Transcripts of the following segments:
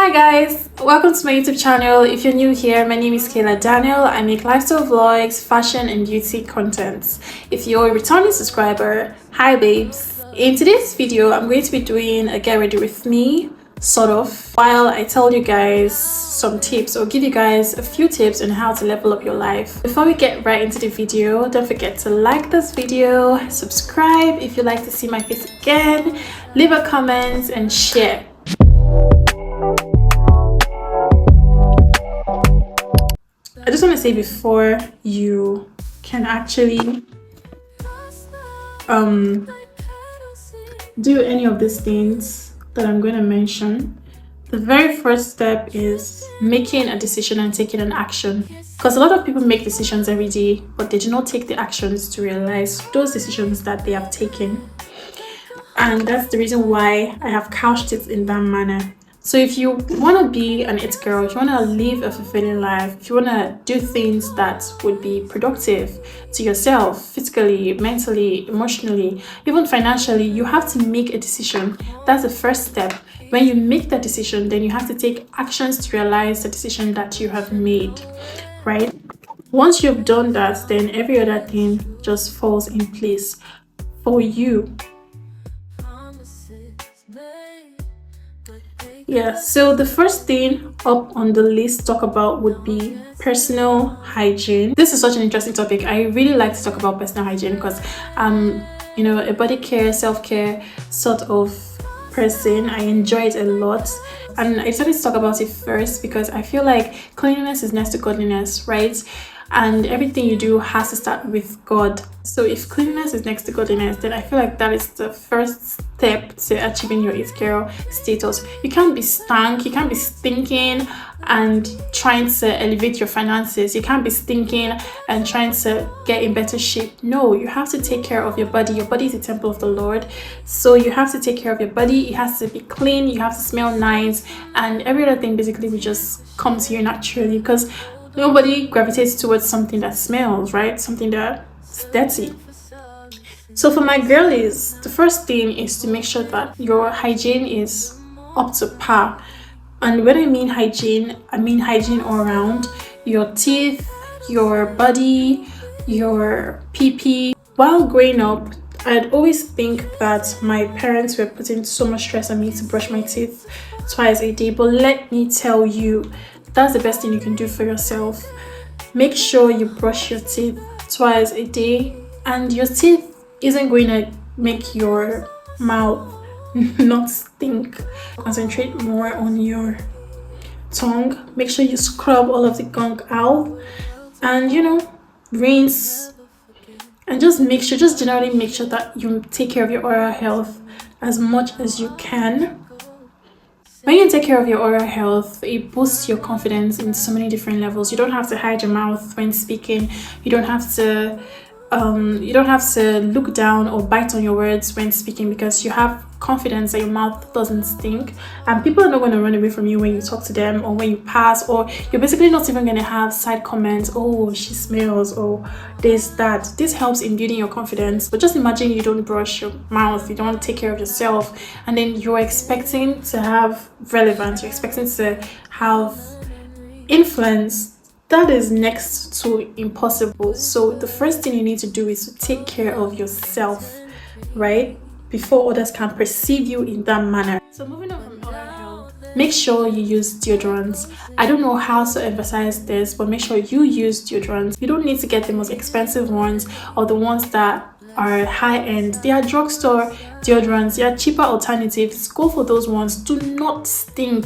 Hi guys, welcome to my YouTube channel. If you're new here, my name is Kayla Daniel. I make lifestyle vlogs, fashion and beauty content. If you're a returning subscriber, hi babes. In today's video, I'm going to be doing a get ready with me, sort of, while I tell you guys some tips or give you guys a few tips on how to level up your life. Before we get right into the video, don't forget to like this video, subscribe if you'd like to see my face again, leave a comment and share. I just want to say before you can actually do any of these things that I'm going to mention, the very first step is making a decision and taking an action. Because a lot of people make decisions every day, but they do not take the actions to realize those decisions that they have taken. And that's the reason why I have couched it in that manner. So if you want to be an it girl, if you want to live a fulfilling life, if you want to do things that would be productive to yourself, physically, mentally, emotionally, even financially, you have to make a decision. That's the first step. When you make that decision, then you have to take actions to realize the decision that you have made, right? Once you've done that, then every other thing just falls in place for you. Yeah, so the first thing up on the list to talk about would be personal hygiene. This is such an interesting topic. I really like to talk about personal hygiene because I'm, a body care, self-care sort of person. I enjoy it a lot. And I decided to talk about it first because I feel like cleanliness is next to godliness, right? And everything you do has to start with God. So if cleanliness is next to godliness, then I feel like that is the first step to achieving your it girl status. You can't be stank, you can't be stinking and trying to elevate your finances. You can't be stinking and trying to get in better shape. No, you have to take care of your body. Your body is the temple of the Lord. So you have to take care of your body. It has to be clean. You have to smell nice. And every other thing basically will just come to you naturally because nobody gravitates towards something that smells, right? Something that's dirty. So for my girlies, the first thing is to make sure that your hygiene is up to par. And when I mean hygiene all around. Your teeth, your body, your pee. While growing up, I'd always think that my parents were putting so much stress on me to brush my teeth twice a day. But let me tell you, that's the best thing you can do for yourself. Make sure you brush your teeth twice a day, and your teeth isn't going to make your mouth not stink. Concentrate more on your tongue. Make sure you scrub all of the gunk out and rinse, and just generally make sure that you take care of your oral health as much as you can. When you take care of your oral health, it boosts your confidence in so many different levels. You don't have to hide your mouth when speaking. You don't have to look down or bite on your words when speaking because you have confidence that your mouth doesn't stink, and people are not going to run away from you when you talk to them or when you pass, or you're basically not even going to have side comments, oh she smells, or that. This helps in building your confidence. But just imagine you don't brush your mouth, you don't take care of yourself, and then you're expecting to have relevance, you're expecting to have influence. That is next to impossible. So the first thing you need to do is to take care of yourself, right? Before others can perceive you in that manner. So moving on from oral health, make sure you use deodorants. I don't know how to emphasize this, but make sure you use deodorants. You don't need to get the most expensive ones or the ones that are high-end. They are drugstore deodorants. They are cheaper alternatives. Go for those ones. Do not stink.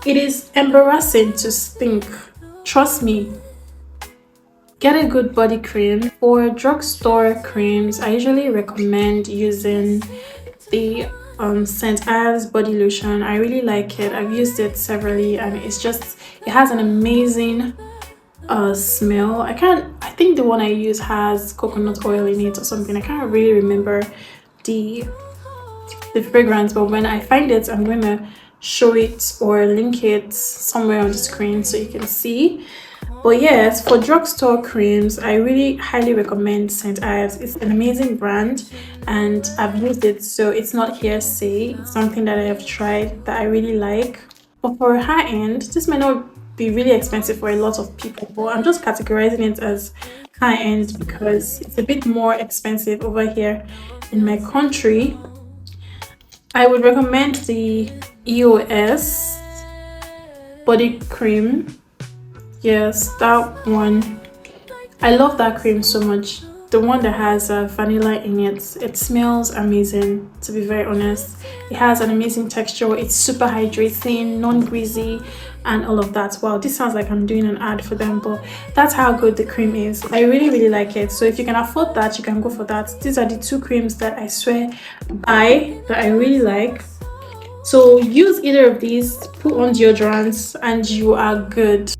It is embarrassing to stink. Trust me. Get a good body cream. For drugstore creams, I usually recommend using the St. Ives body lotion. I really like it. I've used it severally and it has an amazing smell. I think the one I use has coconut oil in it or something. I can't really remember the fragrance, but when I find it, I'm going to show it or link it somewhere on the screen so you can see. But yes, for drugstore creams, I really highly recommend St. Ives. It's an amazing brand and I've used it, so it's not hearsay. It's something that I have tried that I really like. But for high end, this may not be really expensive for a lot of people, but I'm just categorizing it as high end because it's a bit more expensive over here in my country. I would recommend the EOS body cream. Yes, that one. I love that cream so much. The one that has vanilla in it. It smells amazing, to be very honest. It has an amazing texture. It's super hydrating, non-greasy, and all of that. Wow, this sounds like I'm doing an ad for them, but that's how good the cream is. I really, really like it. So if you can afford that, you can go for that. These are the two creams that I swear by that I really like. So use either of these, put on deodorants, and you are good.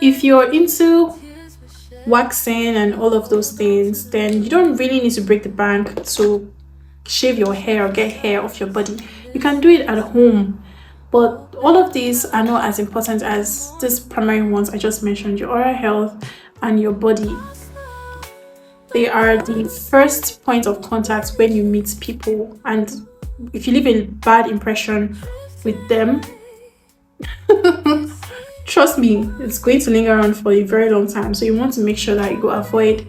If you're into waxing and all of those things, then you don't really need to break the bank to shave your hair or get hair off your body. You can do it at home. But all of these are not as important as these primary ones I just mentioned, your oral health and your body. They are the first point of contact when you meet people, and if you leave a bad impression with them, trust me, it's going to linger on for a very long time. So you want to make sure that you avoid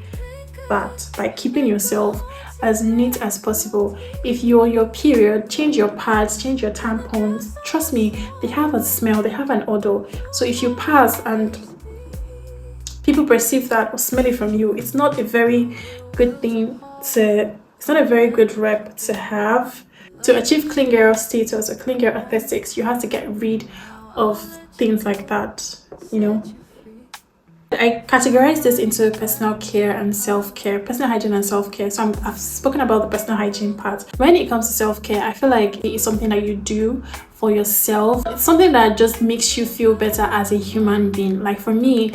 that by keeping yourself as neat as possible. If you're on your period, change your pads, change your tampons. Trust me, they have a smell, they have an odor. So if you pass and people perceive that or smell it from you, it's not a very good thing it's not a very good rep to have. To achieve clean girl status or clean girl aesthetics, you have to get rid of things like that, you know. I categorize this into personal care and self-care, personal hygiene and self-care. So I've spoken about the personal hygiene part. When it comes to self-care, I feel like it is something that you do for yourself. It's something that just makes you feel better as a human being. Like for me,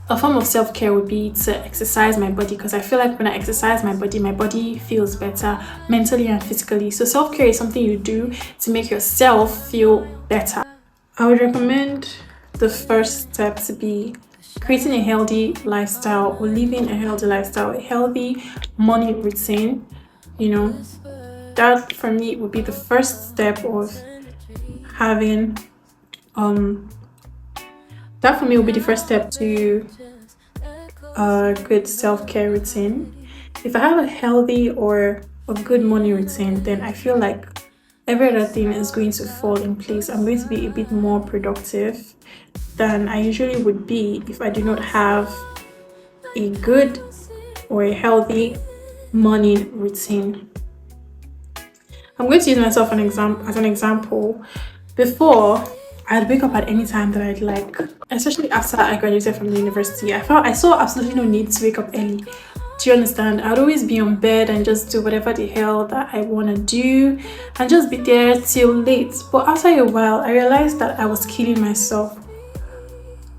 a form of self-care would be to exercise my body, because I feel like when I exercise my body feels better mentally and physically. So self-care is something you do to make yourself feel better. I would recommend the first step to be creating a healthy lifestyle or living a healthy lifestyle, a healthy money routine. You know, that for me would be the first step of having that for me would be the first step to a good self-care routine. If I have a healthy or a good money routine, then I feel like every other thing is going to fall in place. I'm going to be a bit more productive than I usually would be if I do not have a good or a healthy money routine. I'm going to use myself as an example. Before, I'd wake up at any time that I'd like, especially after I graduated from the university. I saw absolutely no need to wake up early. Do you understand? I'd always be on bed and just do whatever the hell that I want to do and just be there till late. But after a while, I realized that I was killing myself.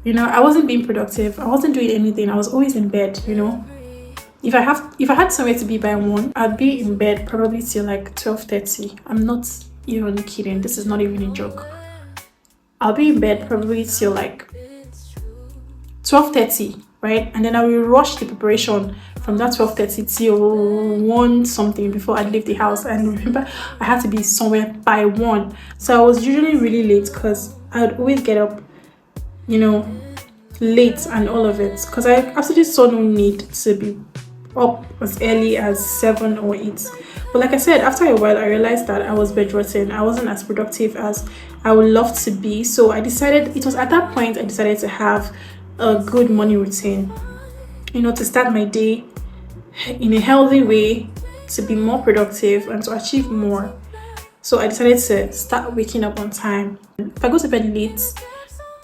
You know, I wasn't being productive. I wasn't doing anything. I was always in bed, you know. If I had somewhere to be by 1, I'd be in bed probably till like 12:30. I'm not even kidding. This is not even a joke. I'll be in bed probably till like 12:30, right? And then I will rush the preparation from that 12:30 till 1 something before I leave the house. And remember, I had to be somewhere by 1. So I was usually really late because I would always get up, you know, late and all of it. Because I absolutely saw no need to be up as early as 7 or 8. But like I said, after a while, I realized that I was bedrotting. I wasn't as productive as I would love to be. So it was at that point I decided to have a good morning routine, you know, to start my day in a healthy way, to be more productive and to achieve more. So I decided to start waking up on time. If I go to bed late,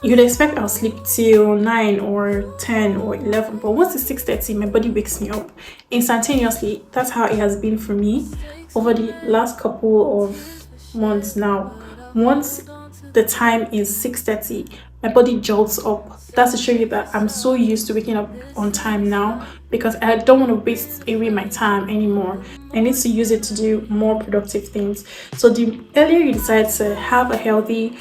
you'd expect I'll sleep till 9 or 10 or 11, but once it's 6:30, my body wakes me up instantaneously. That's how it has been for me over the last couple of months now. Once the time is 6:30, my body jolts up. That's to show you that I'm so used to waking up on time now, because I don't want to waste away my time anymore. I need to use it to do more productive things. So the earlier you decide to have a healthy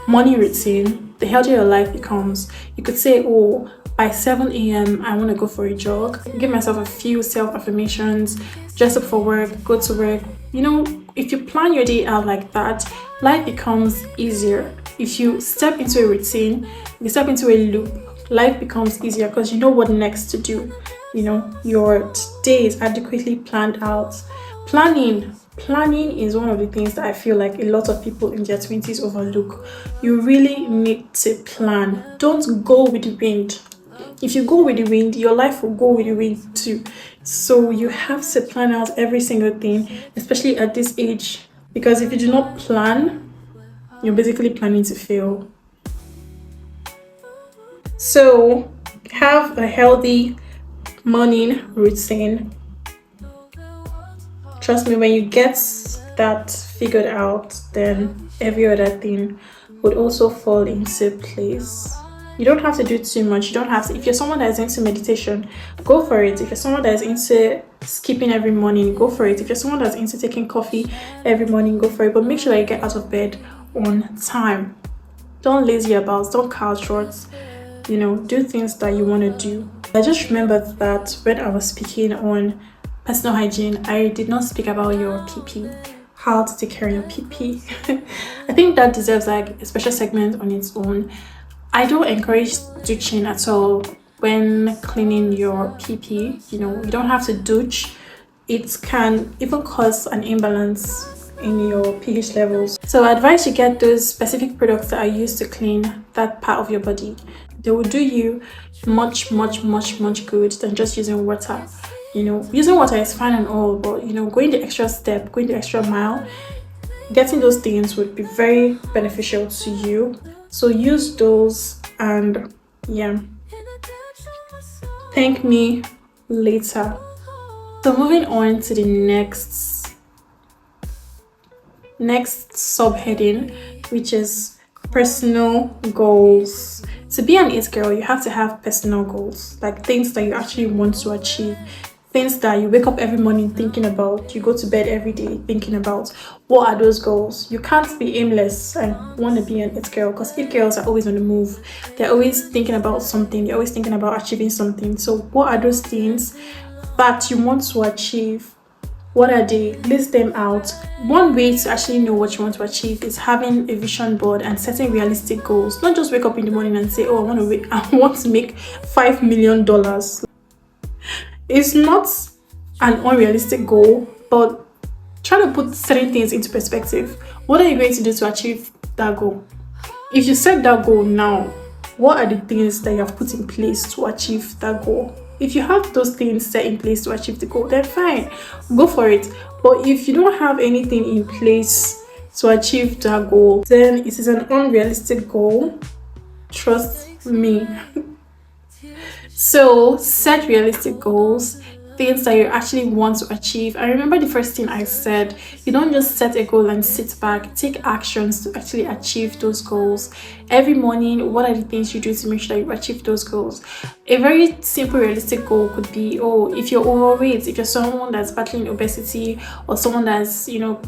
morning routine, the healthier your life becomes. You could say, oh, by 7 a.m. I want to go for a jog. Give myself a few self-affirmations, dress up for work, go to work, you know, if you plan your day out like that, life becomes easier. If you step into a routine, if you step into a loop, life becomes easier because you know what next to do. You know, your day is adequately planned out. Planning is one of the things that I feel like a lot of people in their 20s overlook. You really need to plan. Don't go with the wind. If you go with the wind, your life will go with the wind too. So you have to plan out every single thing, especially at this age, because if you do not plan, you're basically planning to fail. So have a healthy morning routine. Trust me, when you get that figured out, then every other thing would also fall into place. You don't have to do too much. You don't have to. If you're someone that is into meditation, go for it. If you're someone that is into skipping every morning, go for it. If you're someone that's into taking coffee every morning, go for it. But make sure that you get out of bed on time. Don't lazy about, don't cut short. You know, do things that you want to do. I just remembered that when I was speaking on personal hygiene, I did not speak about your PP, how to take care of your PP. I think that deserves like a special segment on its own. I don't encourage douching at all when cleaning your PP. You know, you don't have to douche. It can even cause an imbalance in your pH levels. So I advise you get those specific products that are used to clean that part of your body. They will do you much good than just using water. You know, using water is fine and all, but you know, going the extra step, going the extra mile, getting those things would be very beneficial to you. So use those, and yeah, thank me later. So moving on to the next subheading, which is personal goals. To be an it girl, you have to have personal goals, like things that you actually want to achieve, things that you wake up every morning thinking about, you go to bed every day thinking about. What are those goals? You can't be aimless and want to be an it girl, because it girls are always on the move. They're always thinking about something. They're always thinking about achieving something. So what are those things that you want to achieve? What are they? List them out. One way to actually know what you want to achieve is having a vision board and setting realistic goals. Not just wake up in the morning and say, oh, I want to make $5 million. It's not an unrealistic goal, but try to put certain things into perspective. What are you going to do to achieve that goal? If you set that goal now, what are the things that you have put in place to achieve that goal? If you have those things set in place to achieve the goal, then fine, go for it. But if you don't have anything in place to achieve that goal, then it is an unrealistic goal. Trust me. So set realistic goals, things that you actually want to achieve. I remember the first thing I said, you don't just set a goal and sit back. Take actions to actually achieve those goals. Every morning, what are the things you do to make sure that you achieve those goals? A very simple realistic goal could be, oh, if you're overweight, if you're someone that's battling obesity, or someone that's, you know,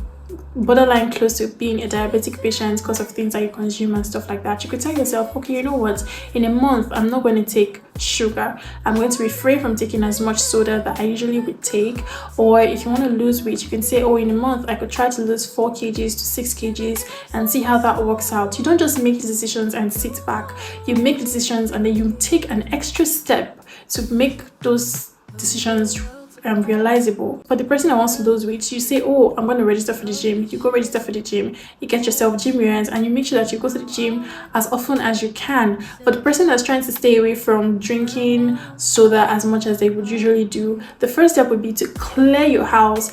borderline close to being a diabetic patient because of things that you consume and stuff like that, you could tell yourself, okay, you know what, in a month I'm not going to take sugar. I'm going to refrain from taking as much soda that I usually would take. Or if you want to lose weight, you can say, oh, in a month I could try to lose 4 kgs to 6 kgs and see how that works out. You don't just make decisions and sit back. You make decisions and then you take an extra step to make those decisions realizable. For the person that wants to lose weight, you say, oh, I'm going to register for the gym. You go register for the gym, you get yourself gym errands, and you make sure that you go to the gym as often as you can. For the person that's trying to stay away from drinking soda as much as they would usually do, the first step would be to clear your house.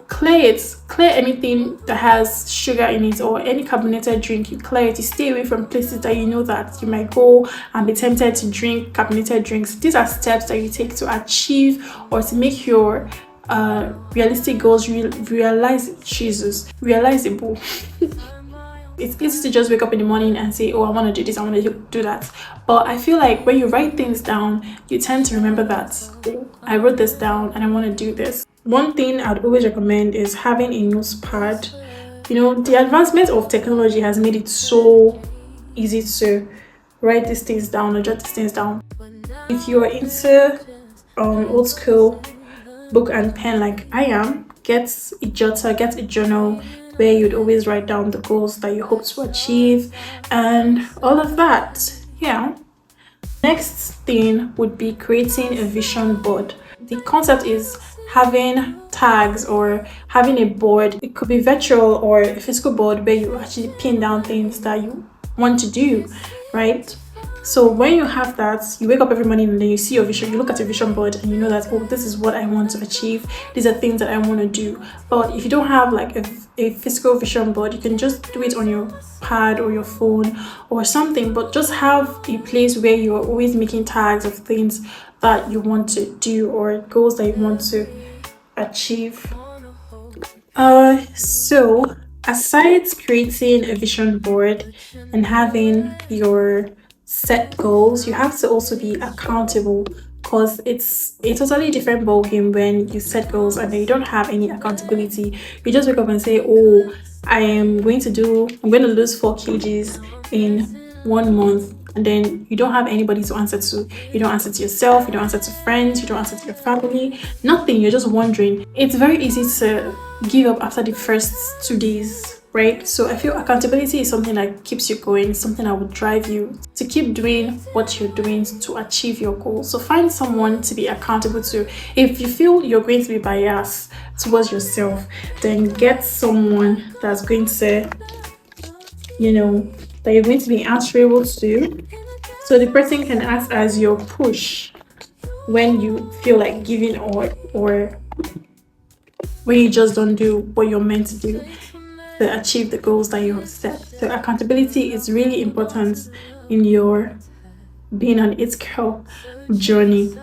Clear anything that has sugar in it or any carbonated drink. You clear it. You stay away from places that you know that you might go and be tempted to drink carbonated drinks. These are steps that you take to achieve or to make your realistic goals realizable. It's easy to just wake up in the morning and say, oh, I want to do this, I want to do that. But I feel like when you write things down, you tend to remember that, oh, I wrote this down and I want to do this. One thing I'd always recommend is having a notepad. You know, the advancement of technology has made it so easy to write these things down or jot these things down. If you're into old school book and pen like I am, get a jotter, get a journal where you'd always write down the goals that you hope to achieve and all of that. Yeah. Next thing would be creating a vision board. The concept is having tags or having a board. It could be virtual or a physical board where you actually pin down things that you want to do, right? So when you have that, you wake up every morning and then you see your vision, you look at your vision board and you know that, oh, this is what I want to achieve. These are things that I want to do. But if you don't have like a physical vision board, you can just do it on your pad or your phone or something, but just have a place where you are always making tags of things that you want to do or goals that you want to achieve. So aside creating a vision board and having your set goals, you have to also be accountable, because it's a totally different ballgame when you set goals and then you don't have any accountability. You just wake up and say, oh, I'm going to lose 4 kgs in 1 month, and then you don't have anybody to answer to. You don't answer to yourself, you don't answer to friends, you don't answer to your family, nothing. You're just wondering. It's very easy to give up after the first 2 days, right? So I feel accountability is something that keeps you going, something that would drive you to keep doing what you're doing to achieve your goals. So find someone to be accountable to. If you feel you're going to be biased towards yourself, then get someone that's going to, that you're going to be answerable to. So the person can act as your push when you feel like giving or when you just don't do what you're meant to do to achieve the goals that you have set. So accountability is really important in your being an It Girl journey.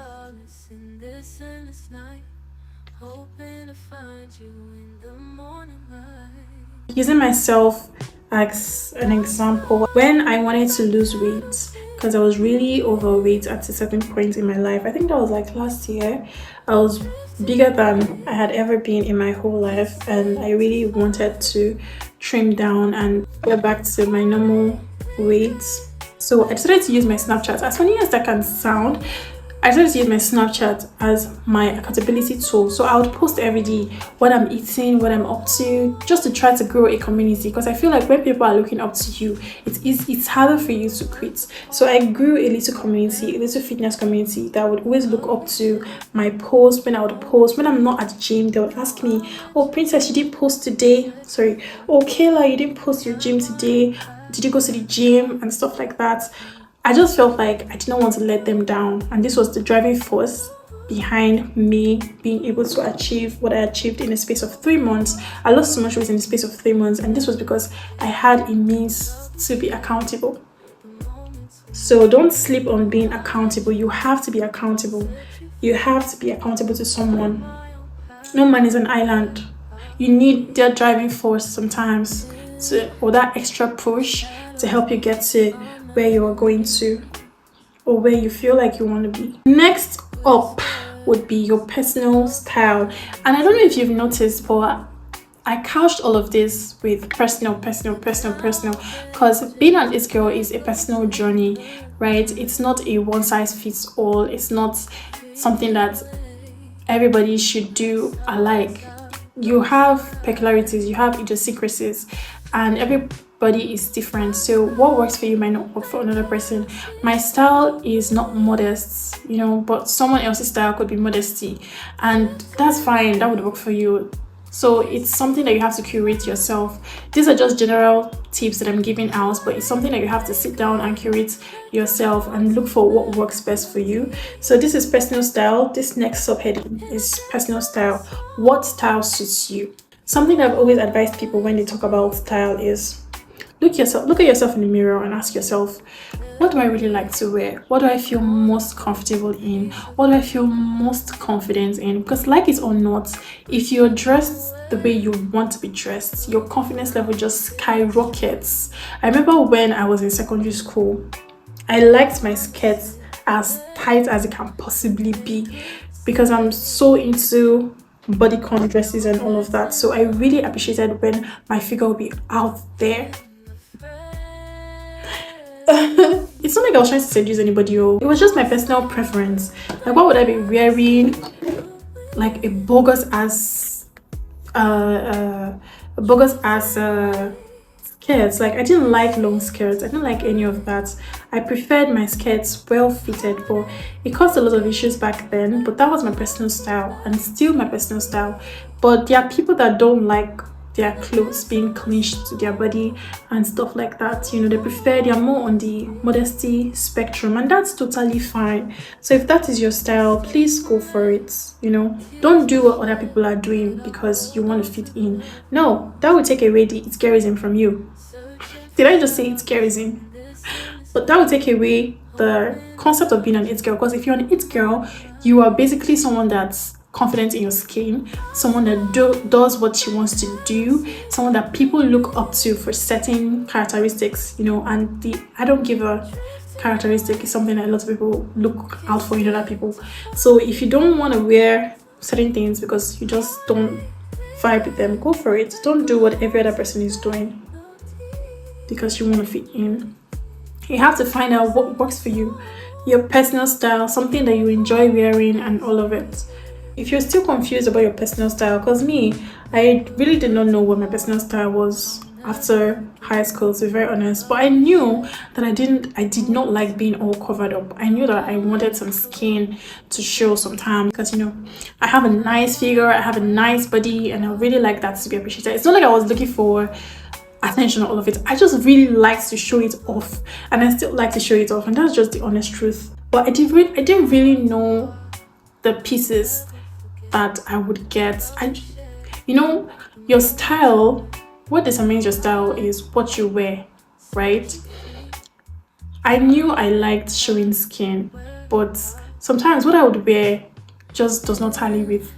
Using myself as an example, when I wanted to lose weight, because I was really overweight at a certain point in my life, I think that was like last year, I was bigger than I had ever been in my whole life, and I really wanted to trim down and get back to my normal weight. So I decided to use my Snapchat. As funny as that can sound, I decided to use my Snapchat as my accountability tool. So I would post every day what I'm eating, what I'm up to, just to try to grow a community. Because I feel like when people are looking up to you, it's harder for you to quit. So I grew a little community, a little fitness community that would always look up to my post. When I would post, when I'm not at the gym, they would ask me, oh, Princess, you didn't post today. Sorry. Oh, Kayla, you didn't post your gym today. Did you go to the gym? And stuff like that. I just felt like I didn't want to let them down, and this was the driving force behind me being able to achieve what I achieved in a space of 3 months. I lost so much weight in the space of 3 months, and this was because I had a means to be accountable. So don't sleep on being accountable. You have to be accountable. You have to be accountable to someone. No man is an island. You need their driving force sometimes, or that extra push to help you get to where you are going to, or where you feel like you want to be. Next up would be your personal style. And I don't know if you've noticed, but I couched all of this with personal, because being an It Girl is a personal journey, right? It's not a one size fits all. It's not something that everybody should do alike. You have peculiarities, you have idiosyncrasies, and everybody is different. So what works for you might not work for another person. My style is not modest, but someone else's style could be modesty, and that's fine. That would work for you. So it's something that you have to curate yourself. These are just general tips that I'm giving out, but it's something that you have to sit down and curate yourself and look for what works best for you. So this is personal style. This next subheading is personal style. What style suits you? Something that I've always advised people when they talk about style is look at yourself in the mirror and ask yourself, what do I really like to wear? What do I feel most comfortable in? What do I feel most confident in? Because like it or not, if you're dressed the way you want to be dressed, your confidence level just skyrockets. I remember when I was in secondary school, I liked my skirts as tight as it can possibly be because I'm so into bodycon dresses and all of that. So I really appreciated when my figure would be out there. It's not like I was trying to seduce anybody. It was just my personal preference. Like, what would I be wearing? Like a bogus ass bogus ass skirts. Like I didn't like long skirts. I didn't like any of that. I preferred my skirts well fitted, but it caused a lot of issues back then. But that was my personal style and still my personal style. But there are people that don't like their clothes being clinched to their body and stuff like that. You know, they are more on the modesty spectrum, and that's totally fine. So if that is your style, please go for it. You know, don't do what other people are doing because you want to fit in. No, that will take away the it carism from you. Did I just say it carism? But that will take away the concept of being an it girl, because if you're an it girl, you are basically someone that's confident in your skin, someone that does what she wants to do, someone that people look up to for certain characteristics, you know. And the I don't give a characteristic is something that a lot of people look out for in other people. So if you don't want to wear certain things because you just don't vibe with them, go for it. Don't do what every other person is doing because you want to fit in. You have to find out what works for you, your personal style, something that you enjoy wearing, and all of it. If you're still confused about your personal style, because me, I really did not know what my personal style was after high school, to be very honest. But I knew that I did not like being all covered up. I knew that I wanted some skin to show sometimes, because you know, I have a nice figure, I have a nice body, and I really like that to be appreciated. It's not like I was looking for attention on all of it. I just really like to show it off, and I still like to show it off, and that's just the honest truth. But I didn't really know the pieces that I would get. You know, your style, what determines your style is what you wear, right? I knew I liked showing skin, but sometimes what I would wear just does not tally with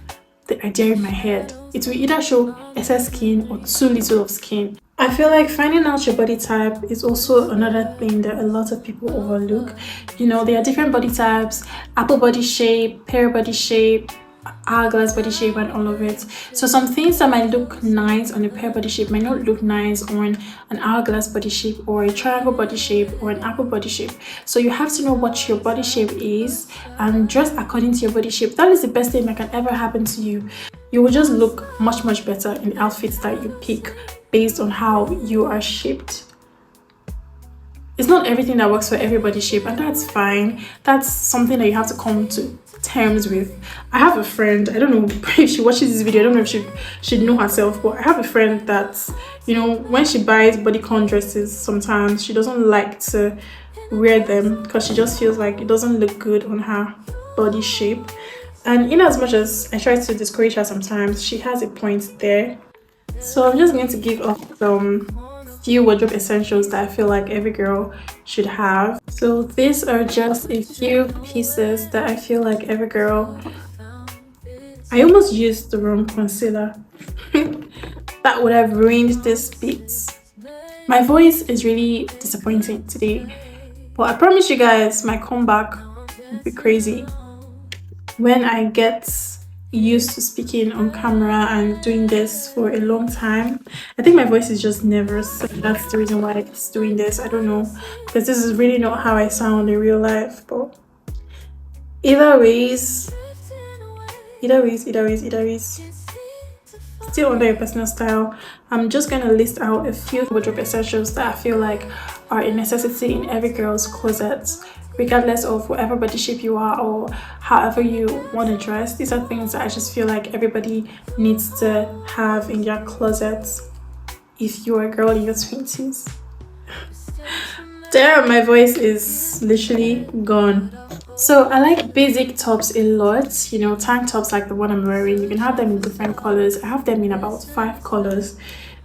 the idea in my head. It will either show excess skin or too little of skin. I feel like finding out your body type is also another thing that a lot of people overlook. You know, there are different body types: apple body shape, pear body shape, hourglass body shape, and all of it. So some things that might look nice on a pear body shape might not look nice on an hourglass body shape, or a triangle body shape, or an apple body shape. So you have to know what your body shape is and dress according to your body shape. That is the best thing that can ever happen to you. You will just look much better in outfits that you pick based on how you are shaped. It's not everything that works for everybody's shape, and that's fine. That's something that you have to come to terms with. I have a friend, I don't know if she watches this video, I don't know if she'd know herself, but I have a friend that, you know, when she buys bodycon dresses, sometimes she doesn't like to wear them because she just feels like it doesn't look good on her body shape. And in as much as I try to discourage her sometimes, she has a point there. So I'm just going to give up some few wardrobe essentials that I feel like every girl should have. So these are just a few pieces that I feel like every girl... I almost used the wrong concealer. That would have ruined this bit. My voice is really disappointing today, but I promise you guys my comeback will be crazy when I get used to speaking on camera and doing this for a long time. I think my voice is just nervous, so that's the reason why it's doing this. I don't know, because this is really not how I sound in real life. But either ways, still under your personal style, I'm just gonna list out a few wardrobe essentials that I feel like are a necessity in every girl's closet, regardless of whatever body shape you are or however you want to dress. These are things that I just feel like everybody needs to have in their closets if you're a girl in your 20s. Damn, my voice is literally gone. So I like basic tops a lot, you know, tank tops like the one I'm wearing. You can have them in different colors. I have them in about 5 colors.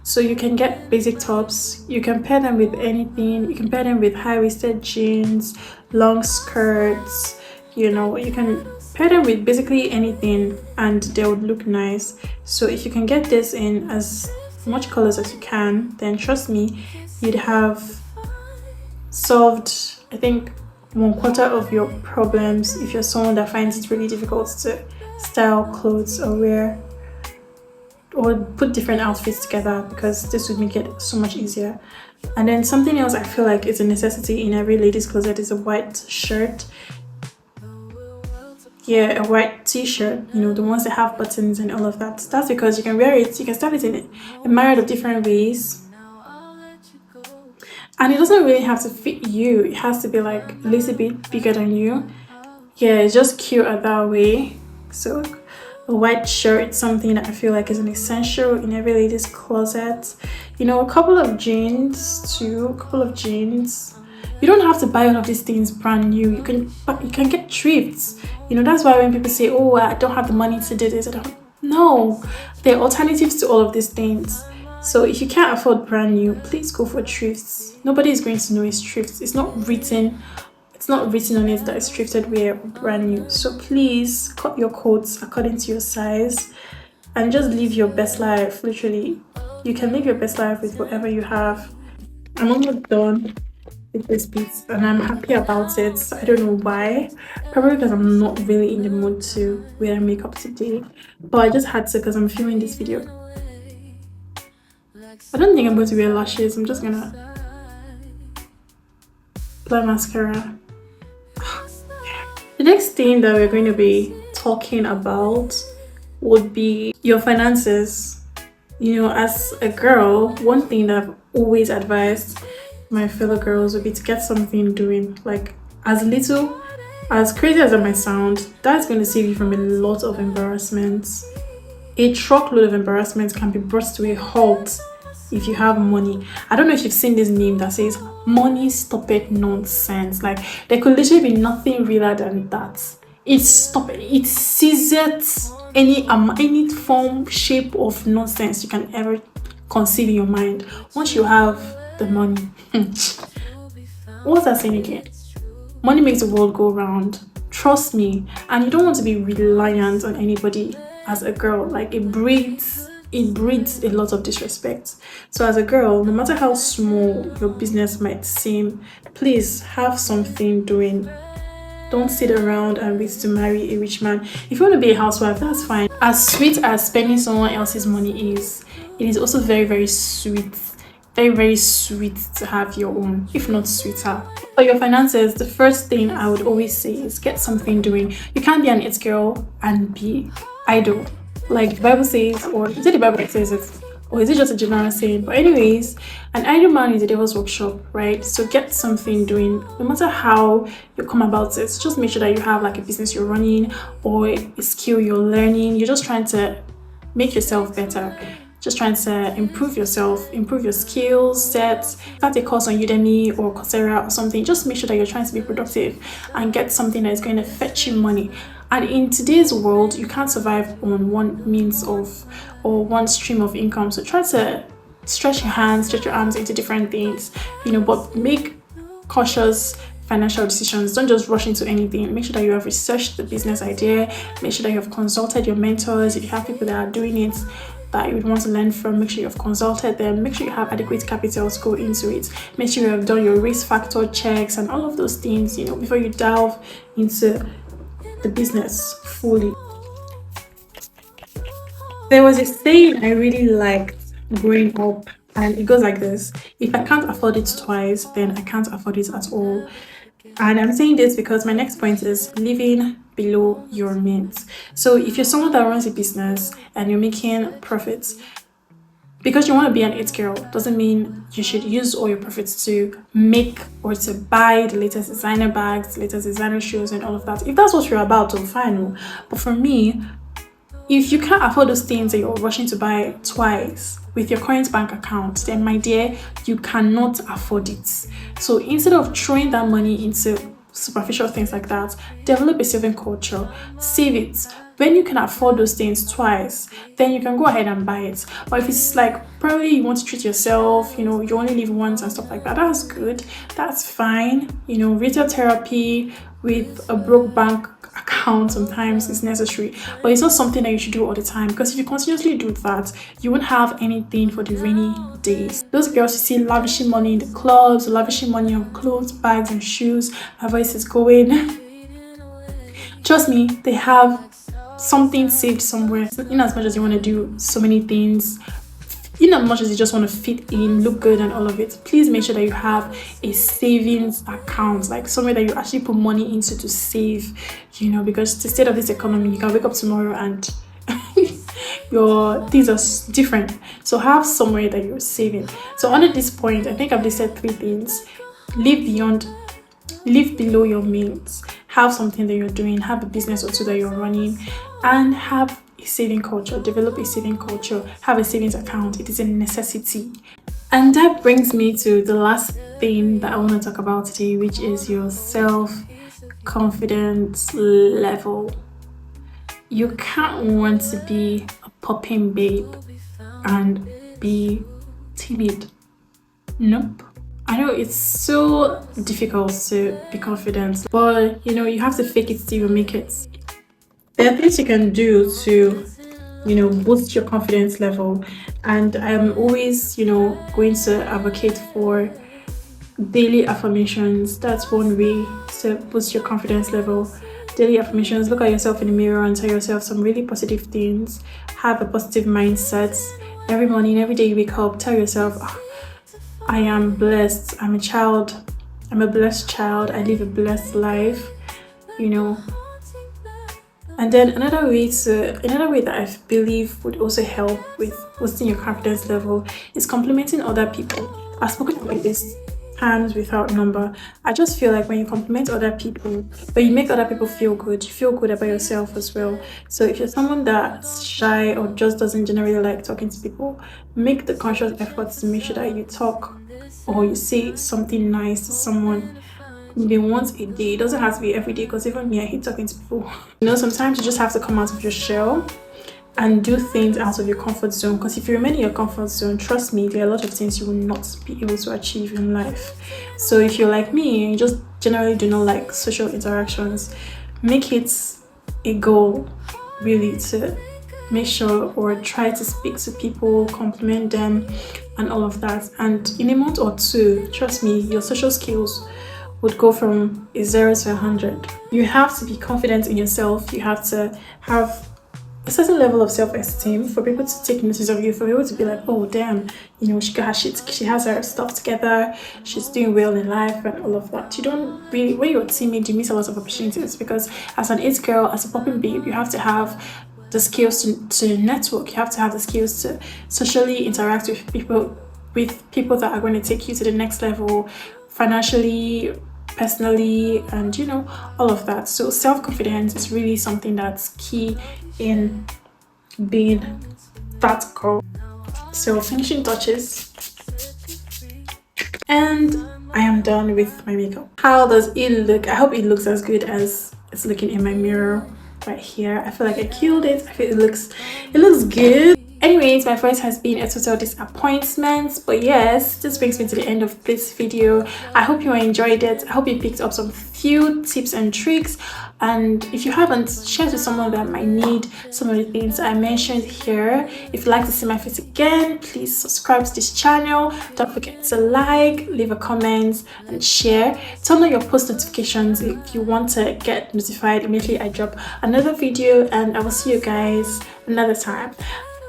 So you can get basic tops. You can pair them with anything. You can pair them with high-waisted jeans, long skirts, you know, you can pair them with basically anything and they would look nice. So if you can get this in as much colors as you can, then trust me, you'd have solved, I think, 1/4 of your problems if you're someone that finds it really difficult to style clothes or wear or put different outfits together, because this would make it so much easier. And then something else I feel like is a necessity in every lady's closet is a white shirt. Yeah, a white t-shirt, the ones that have buttons and all of that. That's because you can wear it, you can style it in a myriad of different ways. And it doesn't really have to fit you. It has to be like a little bit bigger than you. Yeah, it's just cute at that way. So a white shirt is something that I feel like is an essential in every lady's closet. A couple of jeans too, a couple of jeans. You don't have to buy all of these things brand new. You can get thrifts. That's why when people say, "Oh, I don't have the money to do this," I don't. No, there are alternatives to all of these things. So if you can't afford brand new, please go for thrifts. Nobody is going to know it's thrifts. It's not written on it that it's thrifted wear or brand new. So please cut your coats according to your size and just live your best life. Literally, you can live your best life with whatever you have. I'm almost done with this piece and I'm happy about it. I don't know why. Probably because I'm not really in the mood to wear makeup today. But I just had to because I'm filming this video. I don't think I'm going to wear lashes. I'm just gonna apply mascara. The next thing that we're going to be talking about would be your finances. As a girl, one thing that I've always advised my fellow girls would be to get something doing. Like, as crazy as it might sound, that's going to save you from a lot of embarrassments. A truckload of embarrassments can be brought to a halt if you have money. I don't know if you've seen this meme that says money stop it nonsense. Like, there could literally be nothing realer than that. It seizes any form, shape of nonsense you can ever conceive in your mind. Once you have the money, what's that saying again? Money makes the world go round. Trust me. And you don't want to be reliant on anybody as a girl. Like, it breeds a lot of disrespect. So as a girl, no matter how small your business might seem, please have something doing. Don't sit around and wait to marry a rich man. If you want to be a housewife, that's fine. As sweet as spending someone else's money is, it is also very, very sweet. Very, very sweet to have your own, if not sweeter. For your finances, the first thing I would always say is get something doing. You can't be an it girl and be idle. Like the Bible says, or is it the Bible that says it? Or is it just a general saying? But anyways, an idle man is a devil's workshop, right? So get something doing. No matter how you come about it, just make sure that you have like a business you're running or a skill you're learning. You're just trying to make yourself better. Just trying to improve yourself, improve your skills sets, start a course on Udemy or Coursera or something. Just make sure that you're trying to be productive and get something that is going to fetch you money. And in today's world, you can't survive on one means of or one stream of income. So try to stretch your hands, stretch your arms into different things, but make cautious financial decisions. Don't just rush into anything. Make sure that you have researched the business idea. Make sure that you have consulted your mentors. If you have people that are doing it that you would want to learn from, make sure you have consulted them. Make sure you have adequate capital to go into it. Make sure you have done your risk factor checks and all of those things, before you delve into the business fully. There was a saying I really liked growing up, and it goes like this: if I can't afford it twice, then I can't afford it at all. And I'm saying this because my next point is living below your means. So if you're someone that runs a business and you're making profits, because you want to be an it girl doesn't mean you should use all your profits to make or to buy the latest designer bags, the latest designer shoes and all of that. If that's what you're about, then fine. But for me, if you can't afford those things that you're rushing to buy twice with your current bank account, then my dear, you cannot afford it. So instead of throwing that money into superficial things like that, develop a saving culture, save it. When you can afford those things twice, then you can go ahead and buy it. But if it's like probably you want to treat yourself, you only live once and stuff like that, that's good, that's fine. Retail therapy with a broke bank account sometimes is necessary, but it's not something that you should do all the time, because if you continuously do that, you won't have anything for the rainy days. Those girls you see lavishing money in the clubs, lavishing money on clothes, bags and shoes, my voice is going. Trust me, they have something saved somewhere. In as much as you want to do so many things, in as much as you just want to fit in, look good and all of it, please make sure that you have a savings account, like somewhere that you actually put money into to save, you know, because the state of this economy, you can wake up tomorrow and your things are different. So have somewhere that you're saving. So under this point, I think I've listed 3 things. Live below your means. Have something that you're doing, have a business or 2 that you're running, and have a saving culture. Develop a saving culture, have a savings account. It is a necessity. And that brings me to the last thing that I want to talk about today, which is your self-confidence level. You can't want to be a popping babe and be timid. Nope. I know it's so difficult to be confident, but you know, you have to fake it till you make it. There are things you can do to, you know, boost your confidence level, and I'm always, you know, going to advocate for daily affirmations. That's one way to boost your confidence level. Daily affirmations. Look at yourself in the mirror and tell yourself some really positive things. Have a positive mindset. Every morning, every day you wake up, tell yourself, "Oh, I am blessed. I'm a child. I'm a blessed child. I live a blessed life," you know. And then another way that I believe would also help with boosting your confidence level is complimenting other people. I've spoken about this times without number. I just feel like when you compliment other people, when you make other people feel good, you feel good about yourself as well. So if you're someone that's shy or just doesn't generally like talking to people, make the conscious effort to make sure that you talk or you say something nice to someone maybe once a day. It doesn't have to be every day, because even me, I hate talking to people. You know, sometimes you just have to come out of your shell and do things out of your comfort zone, because if you remain in your comfort zone, trust me, there are a lot of things you will not be able to achieve in life. So if you're like me and you just generally do not like social interactions, make it a goal really to make sure or try to speak to people, compliment them and all of that. And in a month or 2, trust me, your social skills would go from a 0 to 100. You have to be confident in yourself. You have to have a certain level of self-esteem for people to take notice of you, for people to be like, oh damn, you know, she has her stuff together, she's doing well in life and all of that. You don't really, when you're timid, you miss a lot of opportunities, because as an it girl, as a popping babe, you have to have the skills to network. You have to have the skills to socially interact with people that are going to take you to the next level, financially, personally, and you know, all of that. So self-confidence is really something that's key in being that girl. So finishing touches, and I am done with my makeup. How does it look? I hope it looks as good as it's looking in my mirror right here. I feel like I killed it. I feel it looks good. Anyways, my voice has been a total disappointment, but yes, this brings me to the end of this video. I hope you enjoyed it. I hope you picked up some few tips and tricks, and if you haven't, share to someone that might need some of the things I mentioned here. If you'd like to see my face again, please subscribe to this channel. Don't forget to like, leave a comment and share. Turn on your post notifications if you want to get notified immediately I drop another video, and I will see you guys another time.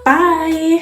Bye.